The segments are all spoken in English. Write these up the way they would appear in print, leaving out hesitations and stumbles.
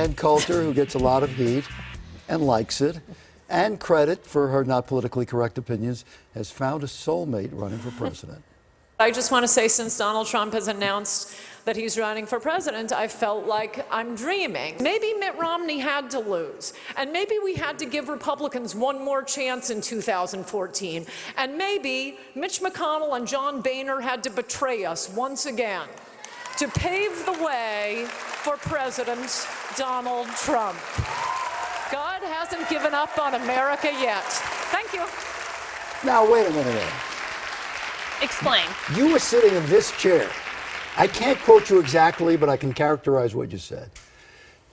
named Coulter who gets a lot of heat and likes it, and credit for her not politically correct opinions, has found a soulmate running for president. I just want to say, since Donald Trump has announced that he's running for president, I felt like I'm dreaming. Maybe Mitt Romney had to lose, and maybe we had to give Republicans one more chance in 2014, and maybe Mitch McConnell and John Boehner had to betray us once again to pave the way for President Donald Trump. God hasn't given up on America yet. Thank you. Now, wait a minute, Ed. Explain. You were sitting in this chair. I can't quote you exactly, but I can characterize what you said.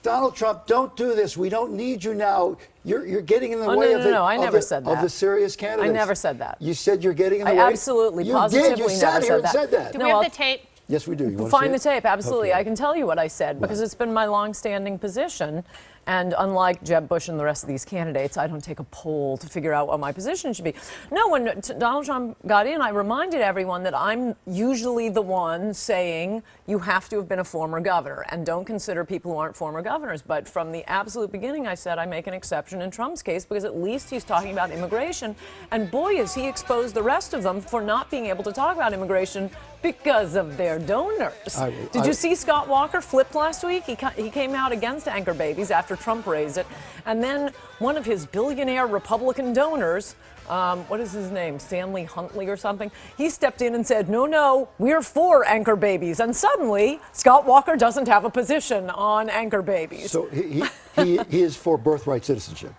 Donald Trump, don't do this. We don't need you now. You're getting in the way of the serious candidates. I never said that. You said you're getting in the way? I absolutely, positively You sat here and said that. Do we have the tape? Yes, we do. You want Find to the tape, absolutely. Okay. I can tell you what I said because it's been my long-standing position. And unlike Jeb Bush and the rest of these candidates, I don't take a poll to figure out what my position should be. No, when Donald Trump got in, I reminded everyone that I'm usually the one saying you have to have been a former governor and don't consider people who aren't former governors. But from the absolute beginning, I said I make an exception in Trump's case because at least he's talking about immigration. And boy, is he exposed the rest of them for not being able to talk about immigration because of their donors. Did you see Scott Walker flipped last week? He came out against anchor babies after Trump raised it. And then one of his billionaire Republican donors, what is his name, Stanley Huntley or something, he stepped in and said, no, we're for anchor babies. And suddenly, Scott Walker doesn't have a position on anchor babies. So he is for birthright citizenship.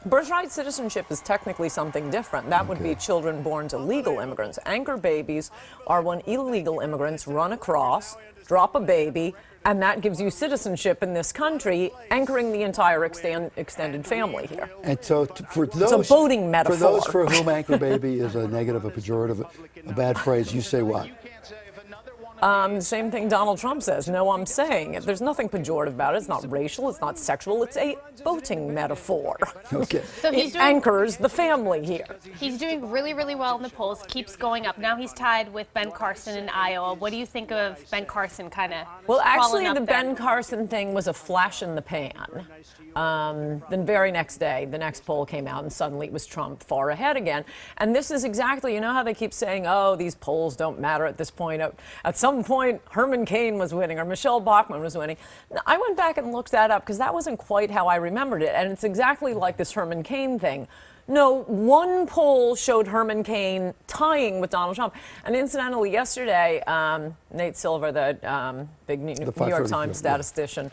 Birthright citizenship is technically something different. That would be children born to legal immigrants. Anchor babies are when illegal immigrants run across, drop a baby, and that gives you citizenship in this country, anchoring the entire extended family here. And so for those, it's a boating metaphor. For those for whom anchor baby is a negative, a pejorative, a bad phrase, you say what? Same thing Donald Trump says. No, I'm saying it. There's nothing pejorative about it. It's not racial. It's not sexual. It's a boating metaphor. Okay. So it anchors the family here. He's doing really, really well in the polls. Keeps going up. Now he's tied with Ben Carson in Iowa. What do you think of Ben Carson kind of? Well, actually, the Ben Carson thing was a flash in the pan. Then very next day, the next poll came out, and suddenly it was Trump far ahead again. And this is exactly, you know how they keep saying, oh, these polls don't matter at this point. At some point, Herman Cain was winning or Michelle Bachmann was winning. I went back and looked that up because that wasn't quite how I remembered it. And it's exactly like this Herman Cain thing. No, one poll showed Herman Cain tying with Donald Trump. And incidentally, yesterday, Nate Silver, the big New York Times statistician,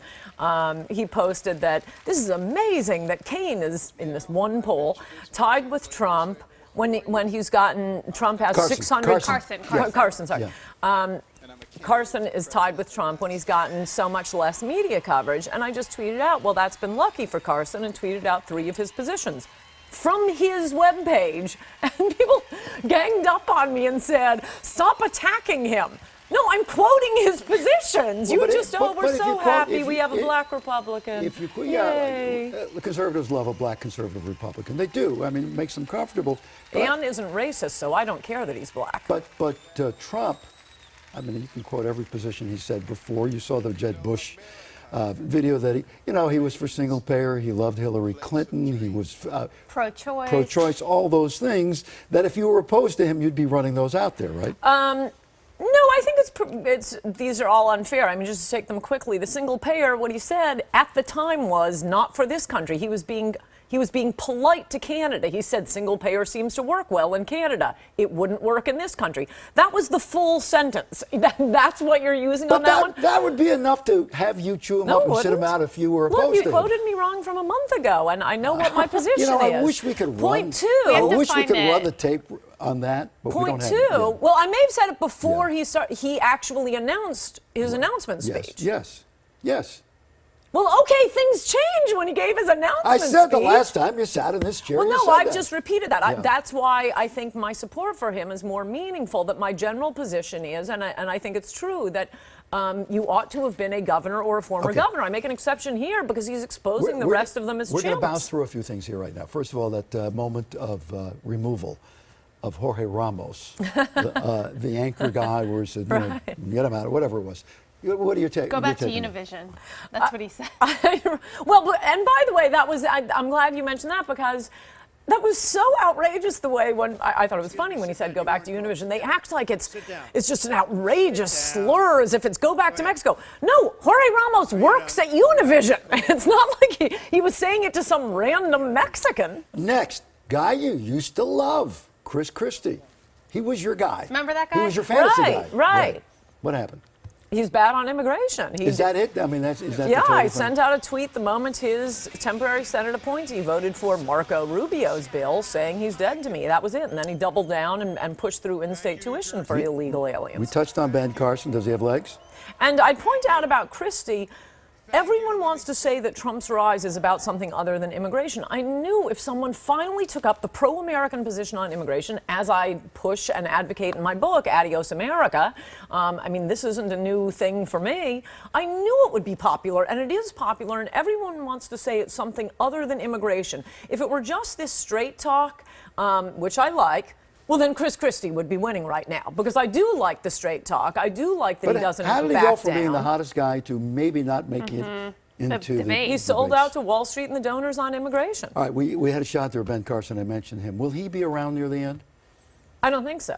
he posted that this is amazing that Cain is, in this one poll, tied with Trump when he's gotten, Trump has 600. Carson, sorry. Yeah. Carson is tied with Trump when he's gotten so much less media coverage. And I just tweeted out, well, that's been lucky for Carson, and tweeted out 3 of his positions from his webpage. And people ganged up on me and said, stop attacking him. No, I'm quoting his positions. Well, we're so happy we have a black Republican. The conservatives love a black conservative Republican. They do. I mean, it makes them comfortable. Dan isn't racist, so I don't care that he's black. But Trump, I mean, you can quote every position he said before. You saw the Jeb Bush video that he was for single payer. He loved Hillary Clinton. He was pro-choice, all those things that if you were opposed to him, you'd be running those out there, right? No, I think these are all unfair. I mean, just to take them quickly, the single payer, what he said at the time was not for this country. He was being polite to Canada. He said single payer seems to work well in Canada. It wouldn't work in this country. That was the full sentence. That's what you're using on that one? That would be enough to have you chew them up and sit them out if you were opposed to Look, you quoted me wrong from a month ago, and I know what my position is. I wish we could Point two. I wish we could run the tape on that, but we don't have it. Point two. Well, I may have said it before he actually announced his announcement speech. Yes. Well, okay, things change when he gave his announcement speech. I said the last time you sat in this chair. Well, no, I've just repeated that. That's why I think my support for him is more meaningful. That my general position is, and I think it's true that you ought to have been a governor or a former governor. I make an exception here because he's exposing the rest of them as chimps. We're going to bounce through a few things here right now. First of all, that moment of removal of Jorge Ramos, the anchor guy, where he said, get him out, or whatever it was. What do you take? Go back to Univision. That's what he said. Well, and by the way, that was, I'm glad you mentioned that because that was so outrageous the way when I thought it was funny when he said go back to Univision. They act like it's just an outrageous slur as if it's go back to Mexico. No, Jorge Ramos works at Univision. It's not like he was saying it to some random Mexican. Next, guy you used to love, Chris Christie. He was your guy. Remember that guy? He was your fantasy guy. Right. What happened? He's bad on immigration. Is that it? I mean, is that the Yeah, total I thing? sent out a tweet the moment his temporary Senate appointee voted for Marco Rubio's bill saying he's dead to me. That was it. And then he doubled down and pushed through in-state tuition for illegal aliens. We touched on Ben Carson. Does he have legs? And I'd point out about Christie, everyone wants to say that Trump's rise is about something other than immigration. I knew if someone finally took up the pro-American position on immigration, as I push and advocate in my book, Adios America, I mean, this isn't a new thing for me, I knew it would be popular, and it is popular, and everyone wants to say it's something other than immigration. If it were just this straight talk, which I like, well, then Chris Christie would be winning right now because I do like the straight talk. I do like that he doesn't back down. How did he go from being the hottest guy to maybe not making it into the debate? He sold out to Wall Street and the donors on immigration. All right, we had a shot there of Ben Carson. I mentioned him. Will he be around near the end? I don't think so.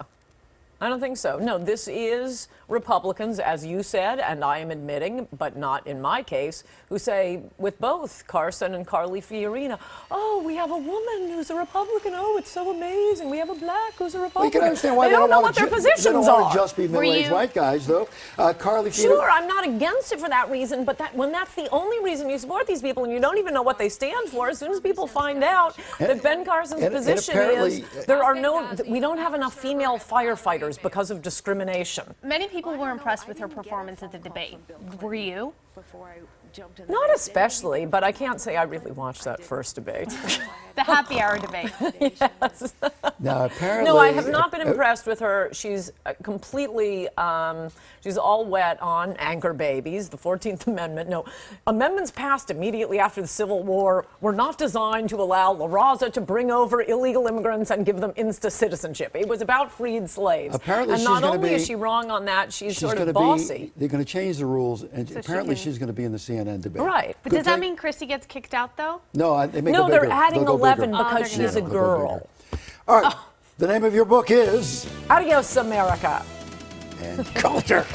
I don't think so. No, this is Republicans, as you said, and I am admitting, but not in my case, who say with both Carson and Carly Fiorina, oh, we have a woman who's a Republican. Oh, it's so amazing. We have a black who's a Republican. Well, you can understand why they don't know what want their positions They don't are. want to just be middle-aged white guys, though. Carly Fiorina. Sure, I'm not against it for that reason, but when that's the only reason you support these people and you don't even know what they stand for, as soon as people find out that Ben Carson's position is we don't have enough female firefighters because of discrimination. Many people were impressed with her performance at the debate. Were you? Not especially, but I can't say I really watched that first debate. The happy hour debate. Yes. Now, apparently, No, I have not been impressed with her. She's completely, she's all wet on anchor babies, the 14th Amendment. No, amendments passed immediately after the Civil War were not designed to allow La Raza to bring over illegal immigrants and give them insta-citizenship. It was about freed slaves. Apparently, and she's not gonna only be- is she wrong on that, she's sort gonna of bossy. They're going to change the rules, and So she apparently can- she's going to be in the CNN debate. Right. But Good does that thing- mean Christie gets kicked out, though? No, they make No, it they're bigger. adding They'll go 11 bigger. because they're she's a They'll go bigger. girl. All right. The name of your book is Adios, America. and Coulter.